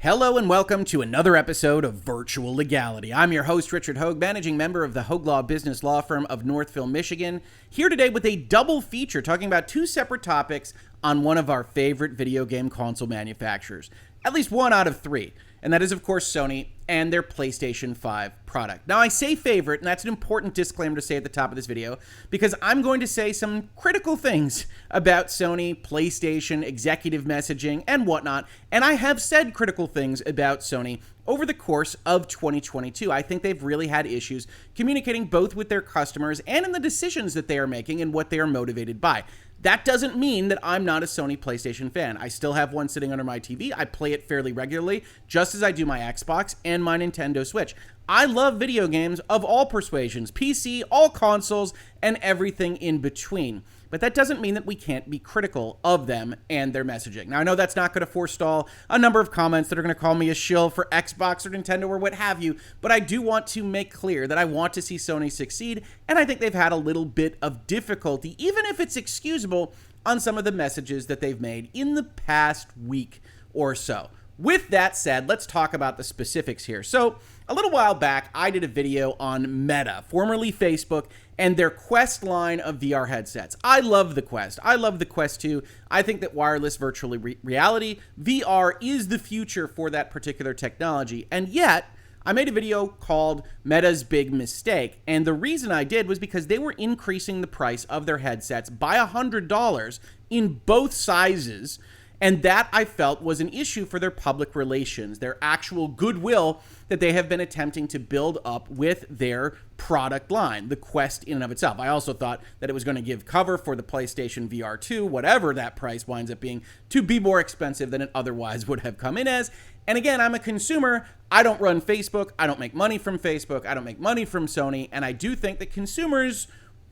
Hello and welcome to another episode of Virtual Legality. I'm your host, Richard Hoeg, managing member of the Hoeg Law business law firm of Northville, Michigan, here today with a double feature talking about two separate topics on one of our favorite video game console manufacturers. At least one out of three, and that is, of course, Sony and their PlayStation 5 product. Now, I say favorite, and that's an important disclaimer to say at the top of this video, because I'm going to say some critical things about Sony, PlayStation, executive messaging, and whatnot, and I have said critical things about Sony over the course of 2022. I think they've really had issues communicating both with their customers and in the decisions that they are making and what they are motivated by. That doesn't mean that I'm not a Sony PlayStation fan. I still have one sitting under my TV. I play it fairly regularly, just as I do my Xbox and my Nintendo Switch. I love video games of all persuasions, PC, all consoles, and everything in between. But that doesn't mean that we can't be critical of them and their messaging. Now, I know that's not going to forestall a number of comments that are going to call me a shill for Xbox or Nintendo or what have you, but I do want to make clear that I want to see Sony succeed, and I think they've had a little bit of difficulty, even if it's excusable, on some of the messages that they've made in the past week or so. With that said, let's talk about the specifics here. So, a little while back, I did a video on Meta, formerly Facebook, and their Quest line of VR headsets. I love the Quest. I love the Quest 2. I think that wireless virtual reality, VR, is the future for that particular technology. And yet, I made a video called Meta's Big Mistake. And the reason I did was because they were increasing the price of their headsets by $100 in both sizes. And that, I felt, was an issue for their public relations, their actual goodwill that they have been attempting to build up with their product line, the Quest in and of itself. I also thought that it was going to give cover for the PlayStation VR 2, whatever that price winds up being, to be more expensive than it otherwise would have come in as. And again, I'm a consumer. I don't run Facebook. I don't make money from Facebook. I don't make money from Sony. And I do think that consumers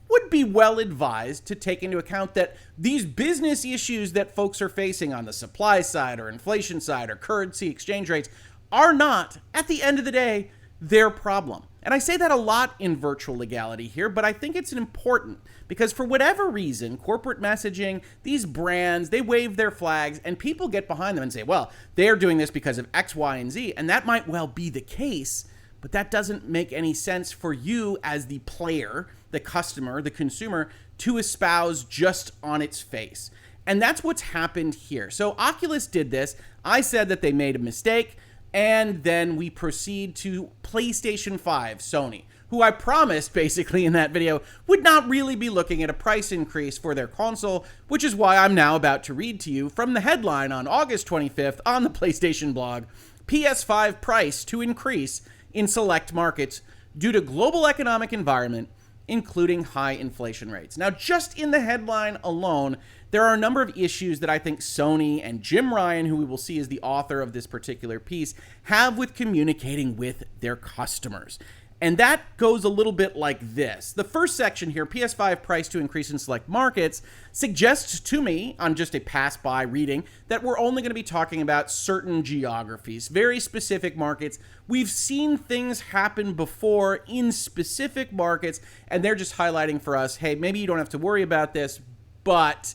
would be well advised to take into account that these business issues that folks are facing on the supply side or inflation side or currency exchange rates are not, at the end of the day, their problem. And I say that a lot in Virtual Legality here, but I think it's important because for whatever reason, corporate messaging, these brands, they wave their flags and people get behind them and say, well, they're doing this because of X, Y, and Z. And that might well be the case, but that doesn't make any sense for you as the player, the customer, the consumer, to espouse just on its face. And that's what's happened here. So Oculus did this. I said that they made a mistake, and then we proceed to PlayStation 5, Sony, who I promised basically in that video would not really be looking at a price increase for their console, which is why I'm now about to read to you from the headline on August 25th on the PlayStation blog, PS5 price to increase in select markets due to global economic environment, including high inflation rates. Now, just in the headline alone, there are a number of issues that I think Sony and Jim Ryan, who we will see as the author of this particular piece, have with communicating with their customers. And that goes a little bit like this. The first section here, PS5 price to increase in select markets, suggests to me, on just a pass-by reading, that we're only going to be talking about certain geographies, very specific markets. We've seen things happen before in specific markets, and they're just highlighting for us, hey, maybe you don't have to worry about this, but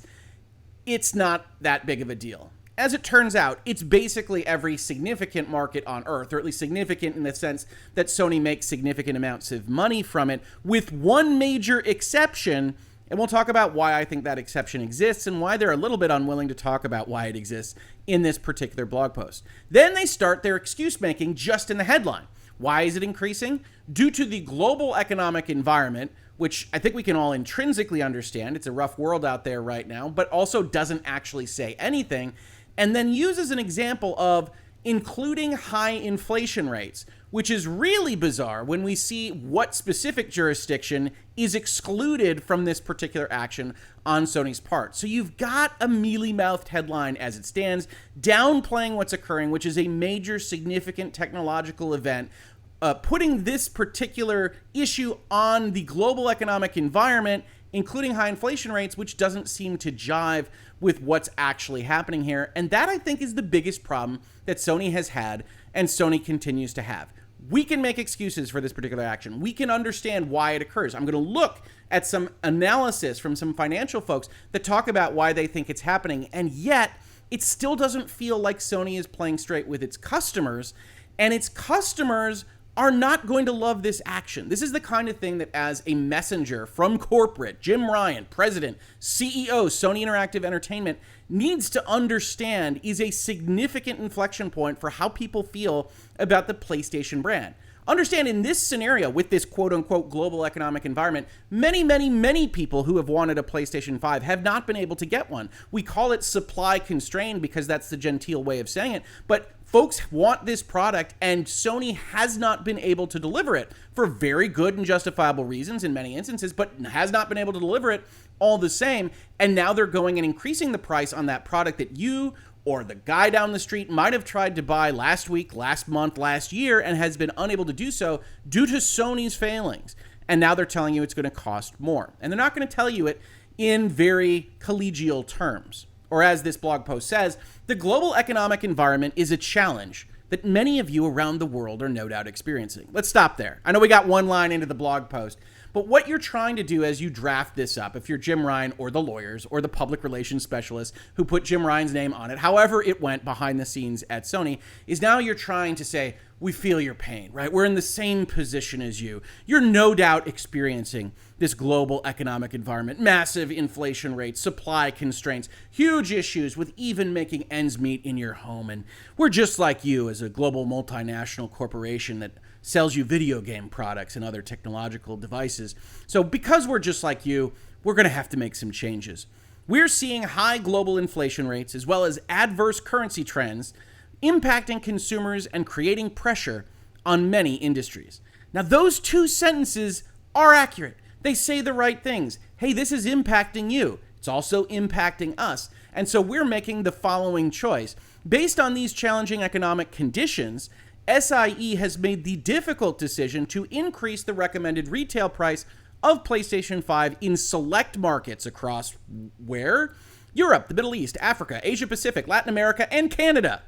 it's not that big of a deal. As it turns out, it's basically every significant market on Earth, or at least significant in the sense that Sony makes significant amounts of money from it, with one major exception, and we'll talk about why I think that exception exists and why they're a little bit unwilling to talk about why it exists in this particular blog post. Then they start their excuse making just in the headline. Why is it increasing? Due to the global economic environment, which I think we can all intrinsically understand. It's a rough world out there right now, but also doesn't actually say anything. And then uses an example of including high inflation rates, which is really bizarre when we see what specific jurisdiction is excluded from this particular action on Sony's part. So you've got a mealy-mouthed headline as it stands, downplaying what's occurring, which is a major significant technological event, putting this particular issue on the global economic environment, including high inflation rates, which doesn't seem to jive with what's actually happening here. And that, I think, is the biggest problem that Sony has had and Sony continues to have. We can make excuses for this particular action. We can understand why it occurs. I'm going to look at some analysis from some financial folks that talk about why they think it's happening. And yet, it still doesn't feel like Sony is playing straight with its customers, and its customers are not going to love this action. This is the kind of thing that, as a messenger from corporate, Jim Ryan, president, CEO, Sony Interactive Entertainment, needs to understand is a significant inflection point for how people feel about the PlayStation brand. Understand, in this scenario, with this quote-unquote global economic environment, many people who have wanted a PlayStation 5 have not been able to get one. We call it supply constrained because that's the genteel way of saying it, but folks want this product, and Sony has not been able to deliver it for very good and justifiable reasons in many instances, but has not been able to deliver it all the same, and now they're going and increasing the price on that product that you or the guy down the street might have tried to buy last week, last month, last year, and has been unable to do so due to Sony's failings. And now they're telling you it's going to cost more. And they're not going to tell you it in very collegial terms. Or as this blog post says, the global economic environment is a challenge that many of you around the world are no doubt experiencing. Let's stop there. I know we got one line into the blog post, but what you're trying to do as you draft this up, if you're Jim Ryan or the lawyers or the public relations specialists who put Jim Ryan's name on it, however it went behind the scenes at Sony, is now you're trying to say, we feel your pain, right? We're in the same position as you. You're no doubt experiencing this global economic environment, massive inflation rates, supply constraints, huge issues with even making ends meet in your home. And we're just like you as a global multinational corporation that sells you video game products and other technological devices. So because we're just like you, we're going to have to make some changes. We're seeing high global inflation rates as well as adverse currency trends impacting consumers and creating pressure on many industries. Now, those two sentences are accurate. They say the right things. Hey, this is impacting you. It's also impacting us. And so we're making the following choice. Based on these challenging economic conditions, SIE has made the difficult decision to increase the recommended retail price of PlayStation 5 in select markets across where? Europe, the Middle East, Africa, Asia Pacific, Latin America, and Canada.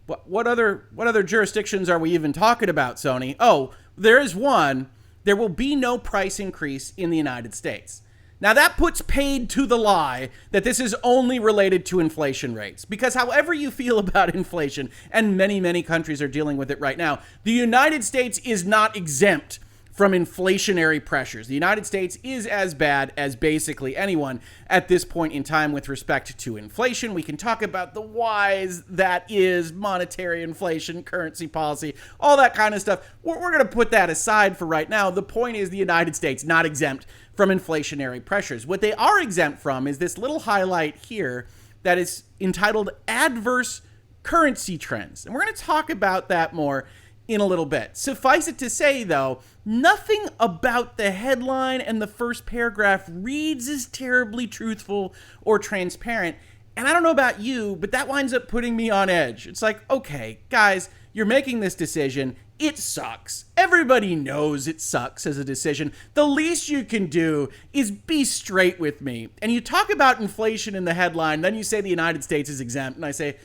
What other jurisdictions are we even talking about, Sony? Oh, there is one. There will be no price increase in the United States. Now, that puts paid to the lie that this is only related to inflation rates. Because however you feel about inflation, and many countries are dealing with it right now, the United States is not exempt from inflationary pressures. The United States is as bad as basically anyone at this point in time with respect to inflation. We can talk about the whys that is monetary inflation, currency policy, all that kind of stuff. We're going to put that aside for right now. The point is the United States not exempt from inflationary pressures. What they are exempt from is this little highlight here that is entitled Adverse Currency Trends. And we're going to talk about that more in a little bit. Suffice it to say, though, nothing about the headline and the first paragraph reads as terribly truthful or transparent. And I don't know about you, but that winds up putting me on edge. It's like, okay, guys, you're making this decision. It sucks. Everybody knows it sucks as a decision. The least you can do is be straight with me. And you talk about inflation in the headline, then you say the United States is exempt. And I say,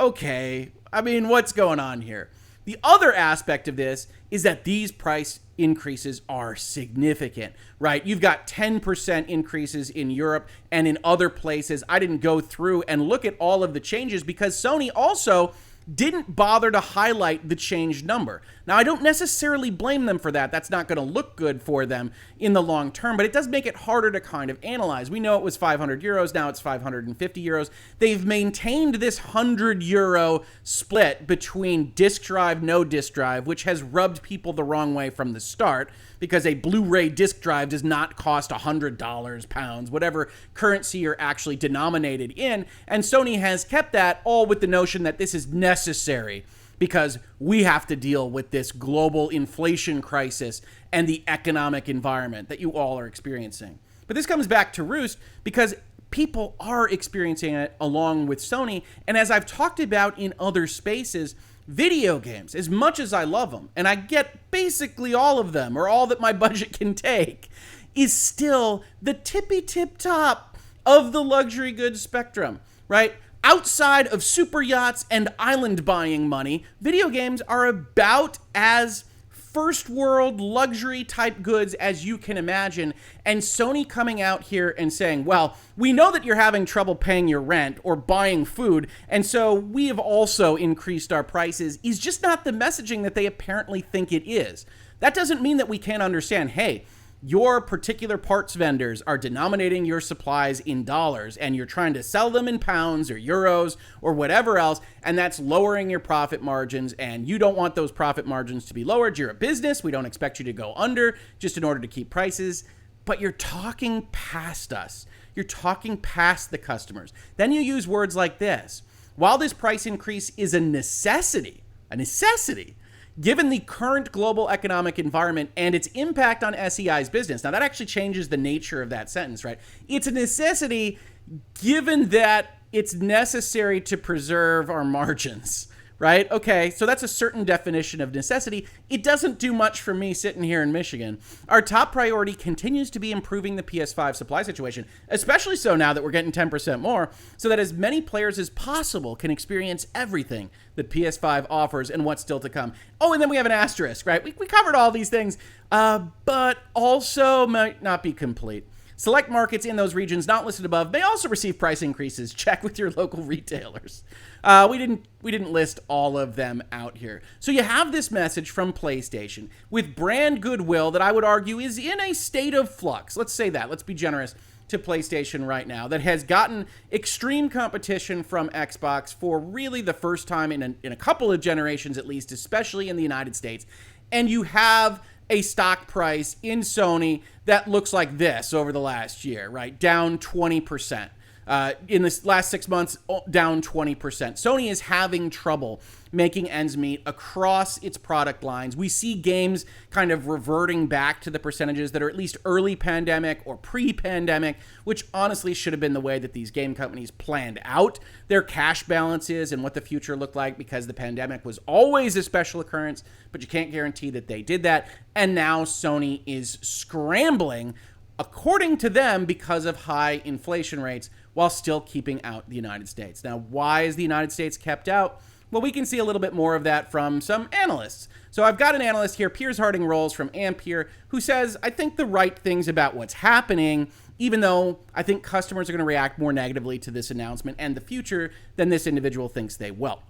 okay, I mean, what's going on here? The other aspect of this is that these price increases are significant, right? You've got 10% increases in Europe and in other places. I didn't go through and look at all of the changes because Sony also didn't bother to highlight the changed number. Now, I don't necessarily blame them for that. That's not going to look good for them in the long term, but it does make it harder to kind of analyze. We know it was 500 euros. Now it's 550 euros. They've maintained this 100 euro split between disk drive, no disk drive, which has rubbed people the wrong way from the start because a Blu-ray disk drive does not cost $100, pounds, whatever currency you're actually denominated in. And Sony has kept that all with the notion that this is necessary because we have to deal with this global inflation crisis and the economic environment that you all are experiencing. But this comes back to roost because people are experiencing it along with Sony. And as I've talked about in other spaces, video games, as much as I love them, and I get basically all of them, or all that my budget can take, is still the tippy tip top of the luxury goods spectrum, right? Outside of super yachts and island buying money, video games are about as first world luxury type goods as you can imagine. And Sony coming out here and saying, well, we know that you're having trouble paying your rent or buying food, and so we have also increased our prices, is just not the messaging that they apparently think it is. That doesn't mean that we can't understand, hey, your particular parts vendors are denominating your supplies in dollars and you're trying to sell them in pounds or euros or whatever else, and that's lowering your profit margins, and you don't want those profit margins to be lowered. You're a business. We don't expect you to go under just in order to keep prices, but you're talking past us. You're talking past the customers. Then you use words like this. While this price increase is a necessity, given the current global economic environment and its impact on SEI's business. Now, that actually changes the nature of that sentence, right? It's a necessity given that it's necessary to preserve our margins, right? Okay, so that's a certain definition of necessity. It doesn't do much for me sitting here in Michigan. Our top priority continues to be improving the PS5 supply situation, especially so now that we're getting 10% more, so that as many players as possible can experience everything that PS5 offers and what's still to come. Oh, and then we have an asterisk, right? We covered all these things, but also might not be complete. Select markets in those regions not listed above may also receive price increases. Check with your local retailers. We didn't list all of them out here. So you have this message from PlayStation with brand goodwill that I would argue is in a state of flux. Let's say that. Let's be generous to PlayStation right now, that has gotten extreme competition from Xbox for really the first time in a couple of generations at least, especially in the United States. And you have a stock price in Sony that looks like this over the last year, right? Down 20%. In the last 6 months, down 20%. Sony is having trouble making ends meet across its product lines. We see games kind of reverting back to the percentages that are at least early pandemic or pre-pandemic, which honestly should have been the way that these game companies planned out their cash balances and what the future looked like, because the pandemic was always a special occurrence, but you can't guarantee that they did that. And now Sony is scrambling, according to them, because of high inflation rates, while still keeping out the United States. Now, why is the United States kept out? Well, we can see a little bit more of that from some analysts. So I've got an analyst here, Piers Harding-Rolls from Ampere, who says, I think the right things about what's happening, even though I think customers are going to react more negatively to this announcement and the future than this individual thinks they will.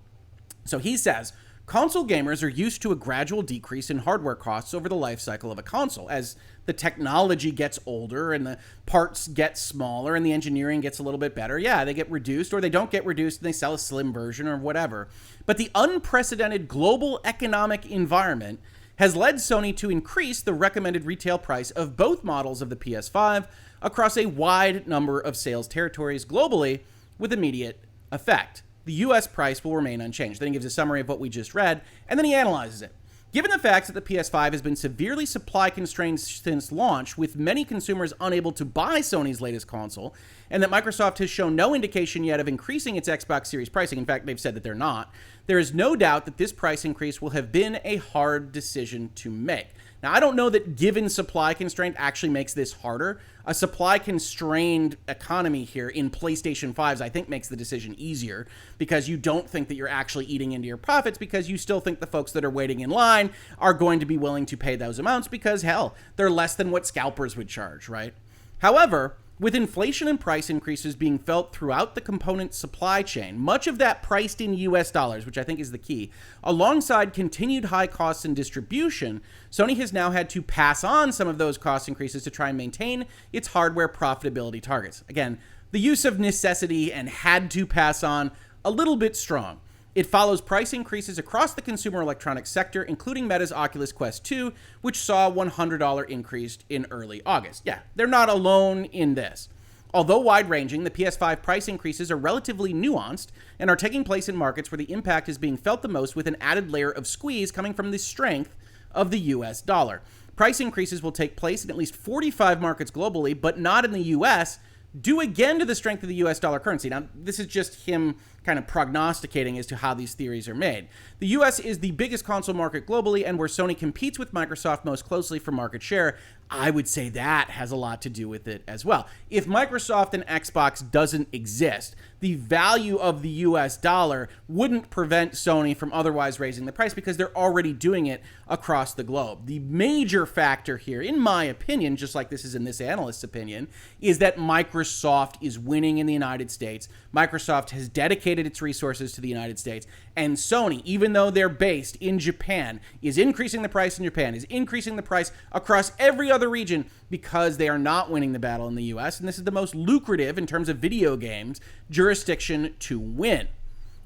So he says, console gamers are used to a gradual decrease in hardware costs over the life cycle of a console as the technology gets older and the parts get smaller and the engineering gets a little bit better. Yeah, they get reduced, or they don't get reduced and they sell a slim version or whatever. But the unprecedented global economic environment has led Sony to increase the recommended retail price of both models of the PS5 across a wide number of sales territories globally with immediate effect. The US price will remain unchanged. Then he gives a summary of what we just read, and then he analyzes it. Given the fact that the PS5 has been severely supply constrained since launch, with many consumers unable to buy Sony's latest console, and that Microsoft has shown no indication yet of increasing its Xbox Series pricing, in fact, they've said that they're not, there is no doubt that this price increase will have been a hard decision to make. Now, I don't know that given supply constraint actually makes this harder. A supply-constrained economy here in PlayStation 5s, I think, makes the decision easier, because you don't think that you're actually eating into your profits, because you still think the folks that are waiting in line are going to be willing to pay those amounts because, hell, they're less than what scalpers would charge, right? However, with inflation and price increases being felt throughout the component supply chain, much of that priced in US dollars, which I think is the key, alongside continued high costs in distribution, Sony has now had to pass on some of those cost increases to try and maintain its hardware profitability targets. Again, the use of necessity and had to pass on a little bit strong. It follows price increases across the consumer electronics sector, including Meta's Oculus Quest 2, which saw a $100 increase in early August. Yeah, they're not alone in this. Although wide-ranging, the PS5 price increases are relatively nuanced and are taking place in markets where the impact is being felt the most, with an added layer of squeeze coming from the strength of the US dollar. Price increases will take place in at least 45 markets globally, but not in the US, due again to the strength of the US dollar currency. Now, this is just him kind of prognosticating as to how these theories are made. The US is the biggest console market globally, and where Sony competes with Microsoft most closely for market share, I would say that has a lot to do with it as well. If Microsoft and Xbox doesn't exist, the value of the US dollar wouldn't prevent Sony from otherwise raising the price because they're already doing it across the globe. The major factor here, in my opinion, just like this is in this analyst's opinion, is that Microsoft is winning in the United States. Microsoft has dedicated its resources to the United States, and Sony, even though they're based in Japan, is increasing the price in Japan, is increasing the price across every other region because they are not winning the battle in the US, and this is the most lucrative in terms of video games jurisdiction to win.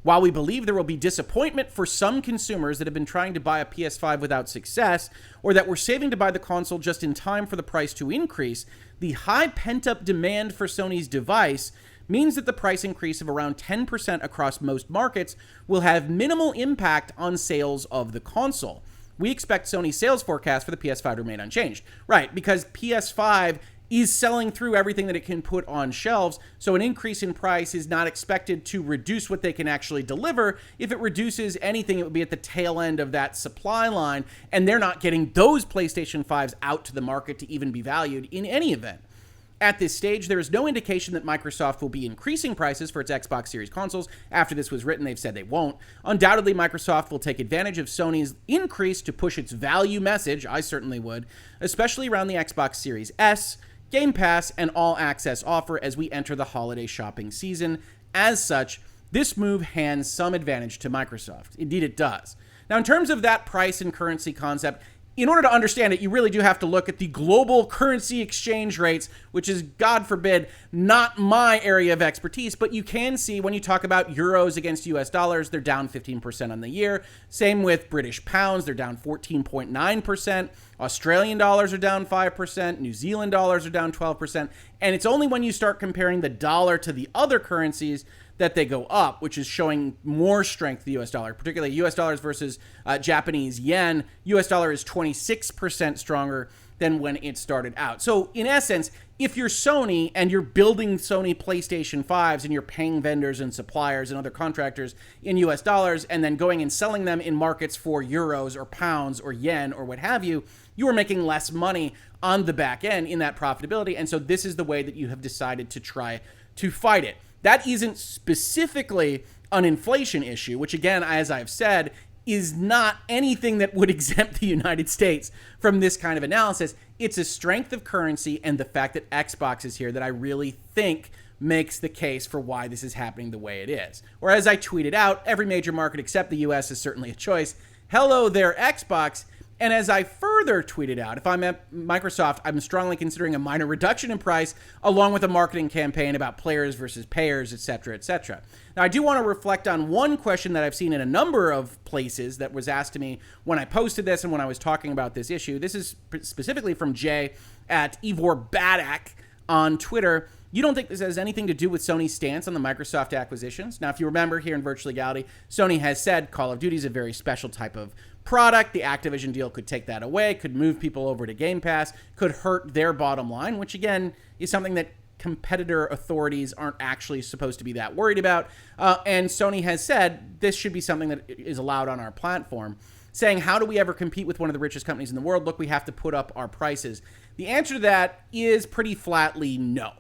While we believe there will be disappointment for some consumers that have been trying to buy a PS5 without success, or that were saving to buy the console just in time for the price to increase, the high pent-up demand for Sony's device means that the price increase of around 10% across most markets will have minimal impact on sales of the console. We expect Sony's sales forecast for the PS5 to remain unchanged. Right, because PS5 is selling through everything that it can put on shelves, so an increase in price is not expected to reduce what they can actually deliver. If it reduces anything, it would be at the tail end of that supply line, and they're not getting those PlayStation 5s out to the market to even be valued in any event. At this stage, there is no indication that Microsoft will be increasing prices for its Xbox Series consoles. After this was written, they've said they won't. Undoubtedly, Microsoft will take advantage of Sony's increase to push its value message, I certainly would, especially around the Xbox Series S, Game Pass, and All Access offer as we enter the holiday shopping season. As such, this move hands some advantage to Microsoft. Indeed, it does. Now, in terms of that price and currency concept, in order to understand it, you really do have to look at the global currency exchange rates, which is, God forbid, not my area of expertise, but you can see when you talk about euros against US dollars, they're down 15% on the year. Same with British pounds, they're down 14.9%. Australian dollars are down 5%. New Zealand dollars are down 12%. And it's only when you start comparing the dollar to the other currencies that they go up, which is showing more strength, the US dollar, particularly US dollars versus Japanese yen. US dollar is 26% stronger than when it started out. So in essence, if you're Sony and you're building Sony PlayStation 5s and you're paying vendors and suppliers and other contractors in US dollars and then going and selling them in markets for euros or pounds or yen or what have you, you are making less money on the back end in that profitability. And so this is the way that you have decided to try to fight it. That isn't specifically an inflation issue, which again, as I've said, is not anything that would exempt the United States from this kind of analysis. It's a strength of currency and the fact that Xbox is here that I really think makes the case for why this is happening the way it is. Or as I tweeted out, every major market except the US is certainly a choice. Hello there, Xbox. And as I further tweeted out, if I'm at Microsoft, I'm strongly considering a minor reduction in price along with a marketing campaign about players versus payers, etc., etc. Now, I do want to reflect on one question that I've seen in a number of places that was asked to me when I posted this and when I was talking about this issue. This is specifically from Jay at Ivor Badak on Twitter. You don't think this has anything to do with Sony's stance on the Microsoft acquisitions? Now, if you remember here in Virtual Legality, Sony has said Call of Duty is a very special type of product. The Activision deal could take that away, could move people over to Game Pass, could hurt their bottom line, which again is something that competitor authorities aren't actually supposed to be that worried about. And Sony has said this should be something that is allowed on our platform, saying, how do we ever compete with one of the richest companies in the world? Look, we have to put up our prices. The answer to that is pretty flatly no.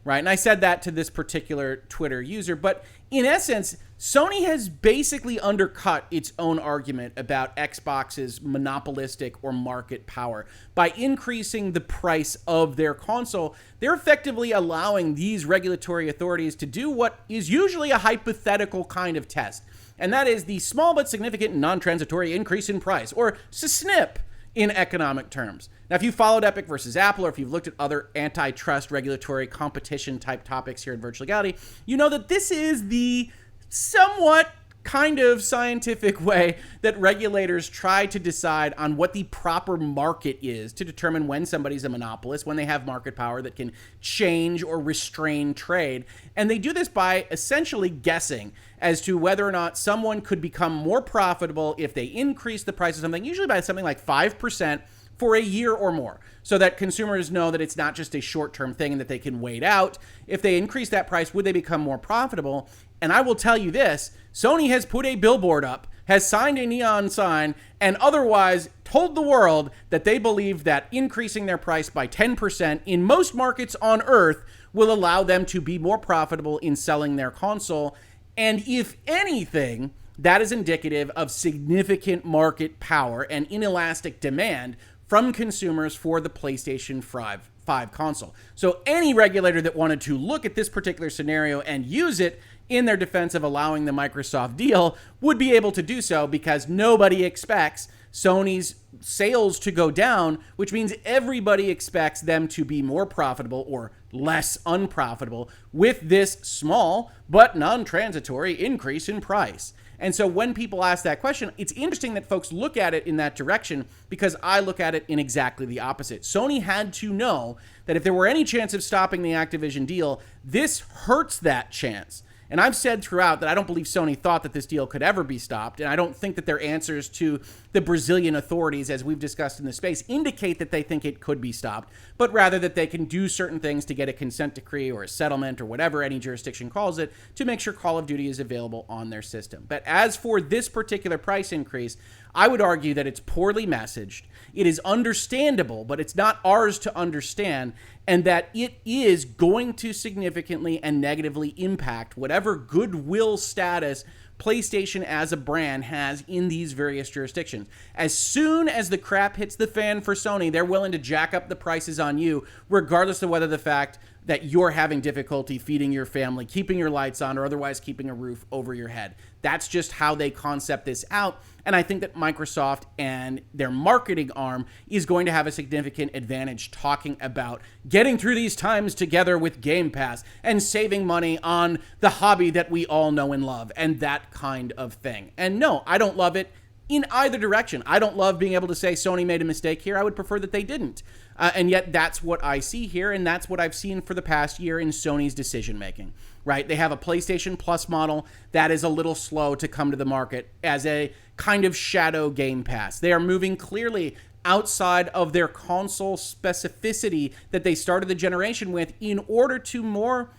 Right? And I said that to this particular Twitter user, but in essence, Sony has basically undercut its own argument about Xbox's monopolistic or market power. By increasing the price of their console, they're effectively allowing these regulatory authorities to do what is usually a hypothetical kind of test, and that is the small but significant non-transitory increase in price, or SNP in economic terms. Now, if you followed Epic versus Apple, or if you've looked at other antitrust regulatory competition type topics here in Virtual Legality, you know that this is the somewhat kind of scientific way that regulators try to decide on what the proper market is to determine when somebody's a monopolist, when they have market power that can change or restrain trade. And they do this by essentially guessing as to whether or not someone could become more profitable if they increase the price of something, usually by something like 5% for a year or more, so that consumers know that it's not just a short-term thing and that they can wait out. If they increase that price, would they become more profitable? And I will tell you this, Sony has put a billboard up, has signed a neon sign, and otherwise told the world that they believe that increasing their price by 10% in most markets on Earth will allow them to be more profitable in selling their console. And if anything, that is indicative of significant market power and inelastic demand from consumers for the PlayStation 5 console. So any regulator that wanted to look at this particular scenario and use it in their defense of allowing the Microsoft deal would be able to do so, because nobody expects Sony's sales to go down, which means everybody expects them to be more profitable or less unprofitable with this small but non-transitory increase in price. And so when people ask that question, it's interesting that folks look at it in that direction, because I look at it in exactly the opposite. Sony had to know that if there were any chance of stopping the Activision deal, this hurts that chance. And I've said throughout that I don't believe Sony thought that this deal could ever be stopped, and I don't think that their answers to the Brazilian authorities, as we've discussed in the space, indicate that they think it could be stopped, but rather that they can do certain things to get a consent decree or a settlement or whatever any jurisdiction calls it to make sure Call of Duty is available on their system. But as for this particular price increase, I would argue that it's poorly messaged. It is understandable, but it's not ours to understand, and that it is going to significantly and negatively impact whatever goodwill status PlayStation as a brand has in these various jurisdictions. As soon as the crap hits the fan for Sony, they're willing to jack up the prices on you, regardless of whether the fact that you're having difficulty feeding your family, keeping your lights on, or otherwise keeping a roof over your head. That's just how they concept this out. And I think that Microsoft and their marketing arm is going to have a significant advantage talking about getting through these times together with Game Pass and saving money on the hobby that we all know and love and that kind of thing. And no, I don't love it in either direction. I don't love being able to say Sony made a mistake here. I would prefer that they didn't. And yet that's what I see here, and that's what I've seen for the past year in Sony's decision-making, right? They have a PlayStation Plus model that is a little slow to come to the market as a kind of shadow Game Pass. They are moving clearly outside of their console specificity that they started the generation with in order to more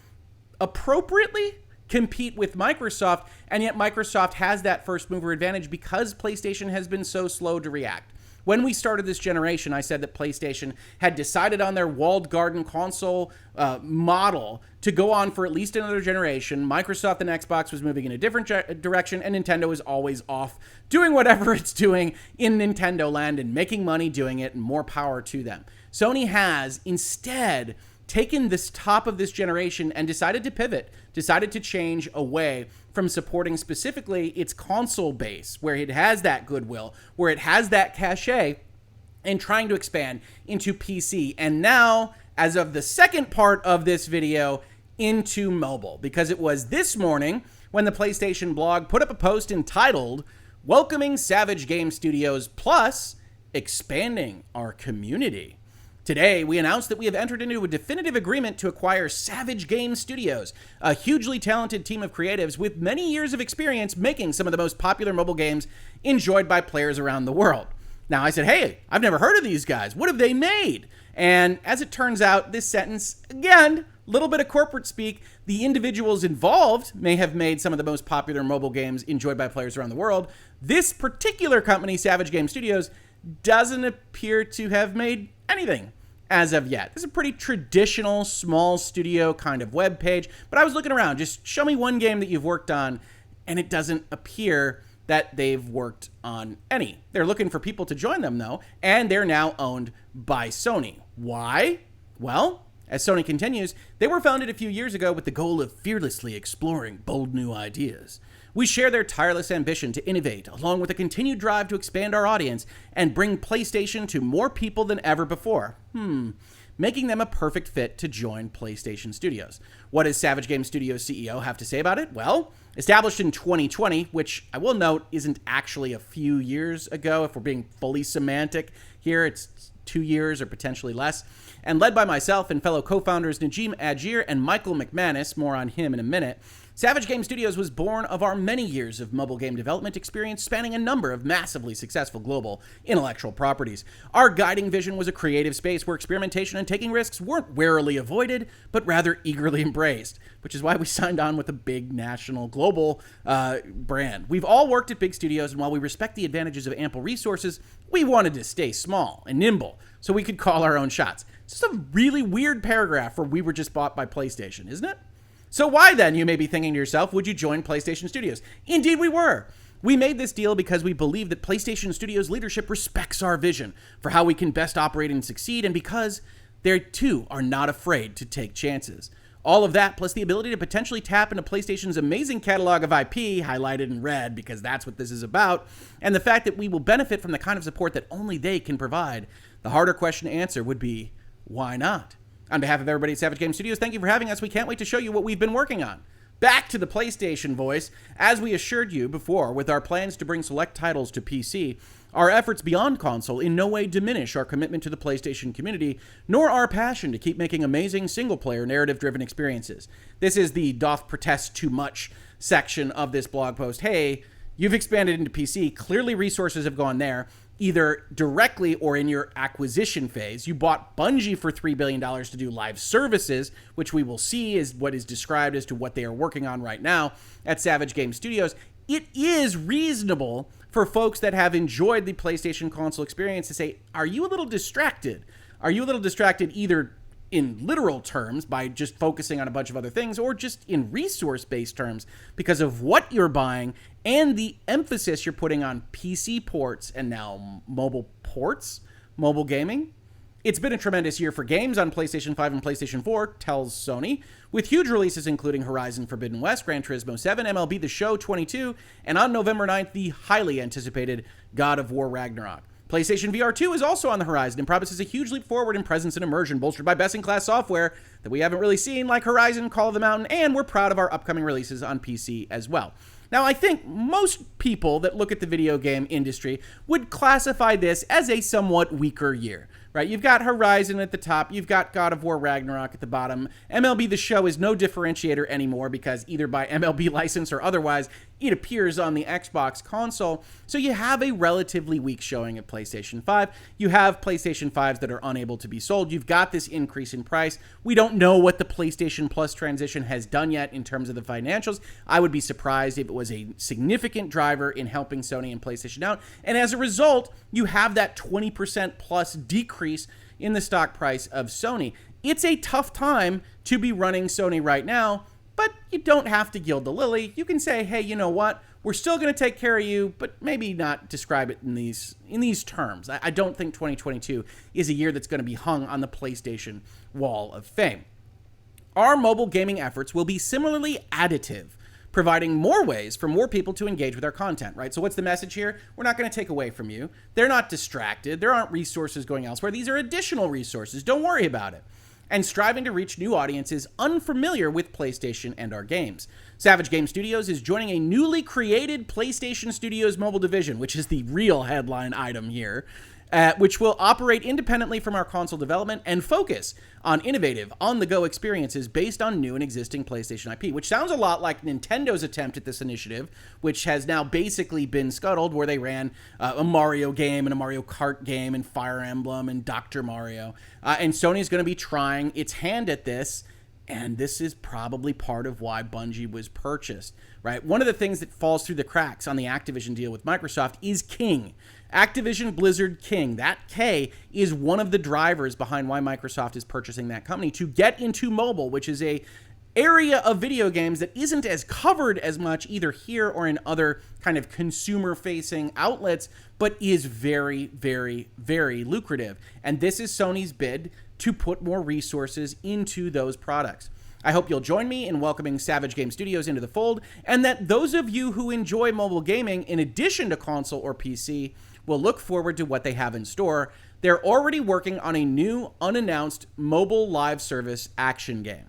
appropriately compete with Microsoft, and yet Microsoft has that first mover advantage because PlayStation has been so slow to react. When we started this generation, I said that PlayStation had decided on their walled garden console model to go on for at least another generation. Microsoft and Xbox was moving in a different direction, and Nintendo is always off doing whatever it's doing in Nintendo land and making money doing it, and more power to them. Sony has instead taken this top of this generation and decided to pivot, decided to change away from supporting specifically its console base, where it has that goodwill, where it has that cachet, and trying to expand into PC. And now, as of the second part of this video, into mobile. Because it was this morning when the PlayStation blog put up a post entitled, "Welcoming Savage Game Studios Plus, Expanding Our Community." Today, we announced that we have entered into a definitive agreement to acquire Savage Game Studios, a hugely talented team of creatives with many years of experience making some of the most popular mobile games enjoyed by players around the world. Now, I said, hey, I've never heard of these guys. What have they made? And as it turns out, this sentence, again, a little bit of corporate speak, the individuals involved may have made some of the most popular mobile games enjoyed by players around the world. This particular company, Savage Game Studios, doesn't appear to have made anything as of yet. This is a pretty traditional small studio kind of web page, but I was looking around, just show me one game that you've worked on, and it doesn't appear that they've worked on any. They're looking for people to join them though, and they're now owned by Sony. Why? Well, as Sony continues, they were founded a few years ago with the goal of fearlessly exploring bold new ideas. We share their tireless ambition to innovate, along with a continued drive to expand our audience and bring PlayStation to more people than ever before. Making them a perfect fit to join PlayStation Studios. What does Savage Game Studios CEO have to say about it? Well, established in 2020, which I will note isn't actually a few years ago. If we're being fully semantic here, it's 2 years or potentially less. And led by myself and fellow co-founders Najim Ajir and Michael McManus, more on him in a minute. Savage Game Studios was born of our many years of mobile game development experience spanning a number of massively successful global intellectual properties. Our guiding vision was a creative space where experimentation and taking risks weren't warily avoided, but rather eagerly embraced, which is why we signed on with a big national global brand. We've all worked at big studios, and while we respect the advantages of ample resources, we wanted to stay small and nimble so we could call our own shots. It's just a really weird paragraph for we were just bought by PlayStation, isn't it? So why then, you may be thinking to yourself, would you join PlayStation Studios? Indeed we were. We made this deal because we believe that PlayStation Studios leadership respects our vision for how we can best operate and succeed, and because they too are not afraid to take chances. All of that, plus the ability to potentially tap into PlayStation's amazing catalog of IP, highlighted in red because that's what this is about, and the fact that we will benefit from the kind of support that only they can provide. The harder question to answer would be, why not? On behalf of everybody at Savage Game Studios, thank you for having us. We can't wait to show you what we've been working on. Back to the PlayStation voice. As we assured you before, with our plans to bring select titles to PC, our efforts beyond console in no way diminish our commitment to the PlayStation community, nor our passion to keep making amazing single-player narrative-driven experiences. This is the doth protest too much section of this blog post. Hey, you've expanded into PC. Clearly resources have gone there, either directly or in your acquisition phase. You bought Bungie for $3 billion to do live services, which we will see is what is described as to what they are working on right now at Savage Game Studios. It is reasonable for folks that have enjoyed the PlayStation console experience to say, are you a little distracted? Are you a little distracted either in literal terms by just focusing on a bunch of other things, or just in resource-based terms because of what you're buying and the emphasis you're putting on PC ports and now mobile ports, mobile gaming? It's been a tremendous year for games on PlayStation 5 and PlayStation 4, tells Sony, with huge releases including Horizon Forbidden West, Gran Turismo 7, MLB The Show 22, and on November 9th, the highly anticipated God of War Ragnarok. PlayStation VR 2 is also on the horizon and promises a huge leap forward in presence and immersion, bolstered by best-in-class software that we haven't really seen, like Horizon, Call of the Mountain, and we're proud of our upcoming releases on PC as well. Now, I think most people that look at the video game industry would classify this as a somewhat weaker year, right? You've got Horizon at the top, you've got God of War Ragnarok at the bottom. MLB The Show is no differentiator anymore because either by MLB license or otherwise, it appears on the Xbox console. So you have a relatively weak showing at PlayStation 5. You have PlayStation 5s that are unable to be sold. You've got this increase in price. We don't know what the PlayStation Plus transition has done yet in terms of the financials. I would be surprised if it was a significant driver in helping Sony and PlayStation out. And as a result, you have that 20% plus decrease in the stock price of Sony. It's a tough time to be running Sony right now, but you don't have to gild the lily. You can say, hey, you know what? We're still going to take care of you, but maybe not describe it in these terms. I don't think 2022 is a year that's going to be hung on the PlayStation Wall of Fame. Our mobile gaming efforts will be similarly additive, providing more ways for more people to engage with our content, right? So what's the message here? We're not going to take away from you. They're not distracted. There aren't resources going elsewhere. These are additional resources. Don't worry about it. And striving to reach new audiences unfamiliar with PlayStation and our games. Savage Game Studios is joining a newly created PlayStation Studios mobile division, which is the real headline item here, which will operate independently from our console development and focus on innovative, on-the-go experiences based on new and existing PlayStation IP, which sounds a lot like Nintendo's attempt at this initiative, which has now basically been scuttled, where they ran a Mario game and a Mario Kart game and Fire Emblem and Dr. Mario. And Sony's going to be trying its hand at this, and this is probably part of why Bungie was purchased, right? One of the things that falls through the cracks on the Activision deal with Microsoft is King. Activision Blizzard King. That K is one of the drivers behind why Microsoft is purchasing that company to get into mobile, which is a area of video games that isn't as covered as much either here or in other kind of consumer-facing outlets, but is very, very, very lucrative. And this is Sony's bid to put more resources into those products. I hope you'll join me in welcoming Savage Game Studios into the fold, and that those of you who enjoy mobile gaming in addition to console or PC will look forward to what they have in store. They're already working on a new, unannounced mobile live service action game.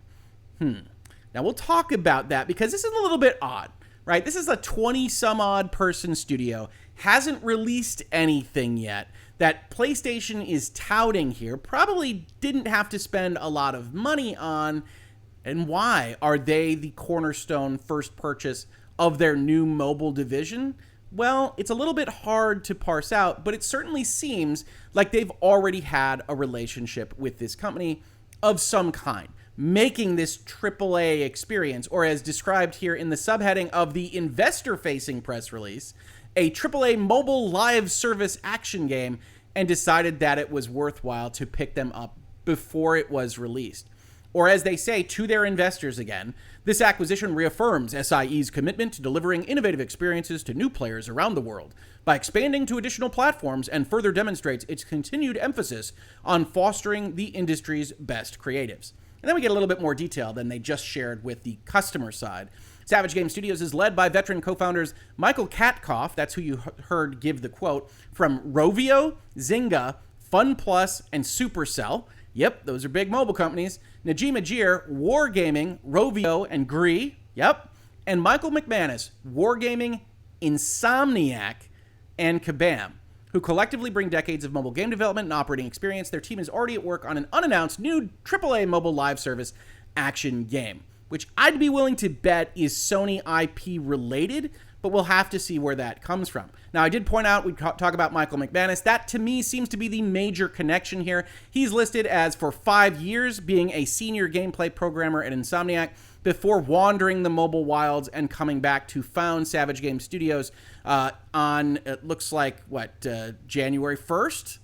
Now, we'll talk about that because this is a little bit odd, right? This is a 20-some-odd person studio, hasn't released anything yet, that PlayStation is touting here, probably didn't have to spend a lot of money on. And why are they the cornerstone first purchase of their new mobile division? Well, it's a little bit hard to parse out, but it certainly seems like they've already had a relationship with this company of some kind, making this AAA experience, or as described here in the subheading of the investor-facing press release, a AAA mobile live service action game, and decided that it was worthwhile to pick them up before it was released. Or as they say to their investors again, this acquisition reaffirms SIE's commitment to delivering innovative experiences to new players around the world by expanding to additional platforms, and further demonstrates its continued emphasis on fostering the industry's best creatives. And then we get a little bit more detail than they just shared with the customer side. Savage Game Studios is led by veteran co-founders Michael Katkoff, that's who you heard give the quote, from Rovio, Zynga, FunPlus, and Supercell. Yep, those are big mobile companies. Najim Ajir, Wargaming, Rovio, and Gree. Yep. And Michael McManus, Wargaming, Insomniac, and Kabam, who collectively bring decades of mobile game development and operating experience. Their team is already at work on an unannounced new AAA mobile live service action game, which I'd be willing to bet is Sony IP related, but we'll have to see where that comes from. Now, I did point out, we talk about Michael McManus. That, to me, seems to be the major connection here. He's listed as, for 5 years, being a senior gameplay programmer at Insomniac before wandering the mobile wilds and coming back to found Savage Game Studios on, it looks like, January 1st?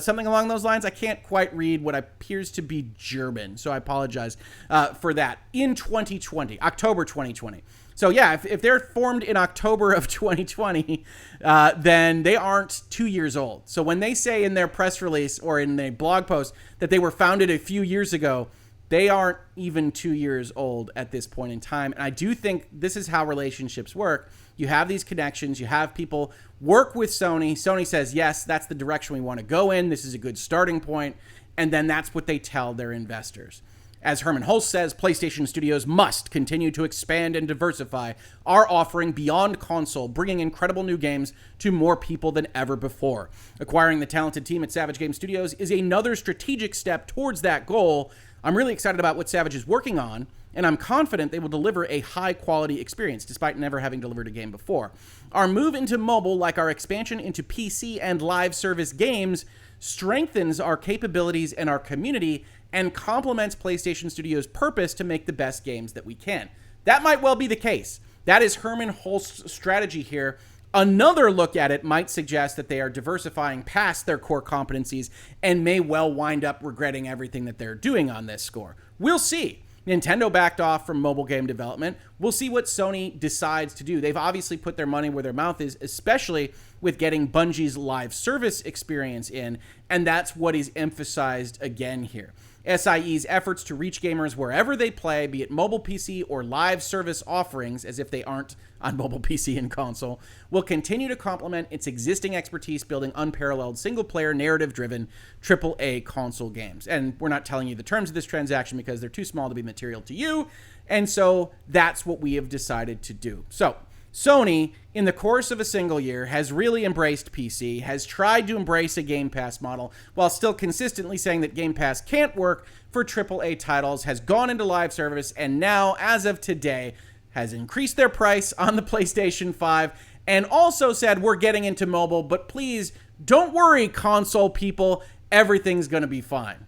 Something along those lines. I can't quite read what appears to be German, so I apologize for that. In 2020, October 2020. So yeah, if they're formed in October of 2020, then they aren't 2 years old. So when they say in their press release or in a blog post that they were founded a few years ago, they aren't even 2 years old at this point in time. And I do think this is how relationships work. You have these connections. You have people work with Sony. Sony says, yes, that's the direction we want to go in. This is a good starting point. And then that's what they tell their investors. As Herman Hulst says, PlayStation Studios must continue to expand and diversify our offering beyond console, bringing incredible new games to more people than ever before. Acquiring the talented team at Savage Game Studios is another strategic step towards that goal. I'm really excited about what Savage is working on, and I'm confident they will deliver a high-quality experience, despite never having delivered a game before. Our move into mobile, like our expansion into PC and live service games, strengthens our capabilities and our community, and complements PlayStation Studios' purpose to make the best games that we can. That might well be the case. That is Herman Hulst's strategy here. Another look at it might suggest that they are diversifying past their core competencies and may well wind up regretting everything that they're doing on this score. We'll see. Nintendo backed off from mobile game development. We'll see what Sony decides to do. They've obviously put their money where their mouth is, especially with getting Bungie's live service experience in, and that's what is emphasized again here. SIE's efforts to reach gamers wherever they play, be it mobile PC or live service offerings, as if they aren't on mobile PC and console, will continue to complement its existing expertise building unparalleled single-player, narrative-driven AAA console games. And we're not telling you the terms of this transaction because they're too small to be material to you, and so that's what we have decided to do. So, Sony, in the course of a single year, has really embraced PC, has tried to embrace a Game Pass model, while still consistently saying that Game Pass can't work for AAA titles, has gone into live service, and now, as of today, has increased their price on the PlayStation 5, and also said, we're getting into mobile, but please, don't worry, console people, everything's going to be fine.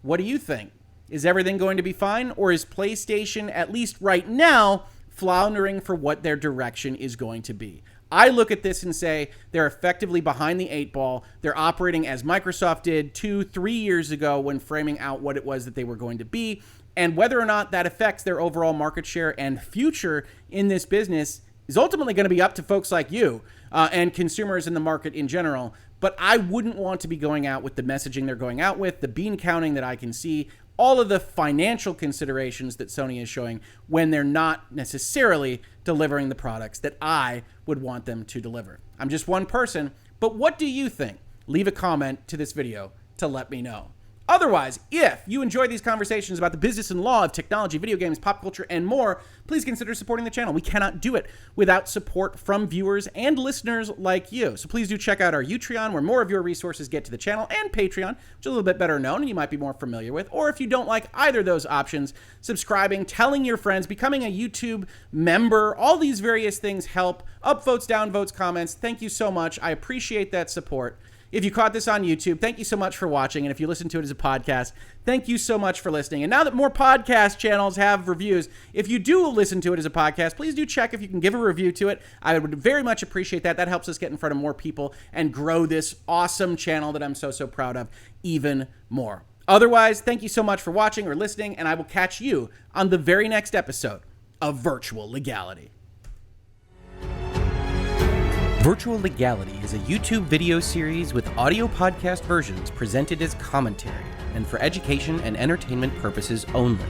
What do you think? Is everything going to be fine, or is PlayStation, at least right now, floundering for what their direction is going to be? I look at this and say they're effectively behind the 8 ball. They're operating as Microsoft did 2-3 years ago when framing out what it was that they were going to be. And whether or not that affects their overall market share and future in this business is ultimately going to be up to folks like you and consumers in the market in general. But I wouldn't want to be going out with the messaging they're going out with, the bean counting that I can see, all of the financial considerations that Sony is showing when they're not necessarily delivering the products that I would want them to deliver. I'm just one person, but what do you think? Leave a comment to this video to let me know. Otherwise, if you enjoy these conversations about the business and law of technology, video games, pop culture, and more, please consider supporting the channel. We cannot do it without support from viewers and listeners like you. So please do check out our Utreon, where more of your resources get to the channel, and Patreon, which is a little bit better known and you might be more familiar with. Or if you don't like either of those options, subscribing, telling your friends, becoming a YouTube member, all these various things help. Upvotes, downvotes, comments. Thank you so much. I appreciate that support. If you caught this on YouTube, thank you so much for watching. And if you listen to it as a podcast, thank you so much for listening. And now that more podcast channels have reviews, if you do listen to it as a podcast, please do check if you can give a review to it. I would very much appreciate that. That helps us get in front of more people and grow this awesome channel that I'm so proud of even more. Otherwise, thank you so much for watching or listening, and I will catch you on the very next episode of Virtual Legality. Virtual Legality is a YouTube video series with audio podcast versions presented as commentary and for education and entertainment purposes only.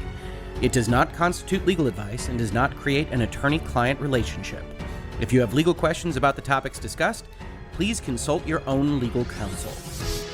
It does not constitute legal advice and does not create an attorney-client relationship. If you have legal questions about the topics discussed, please consult your own legal counsel.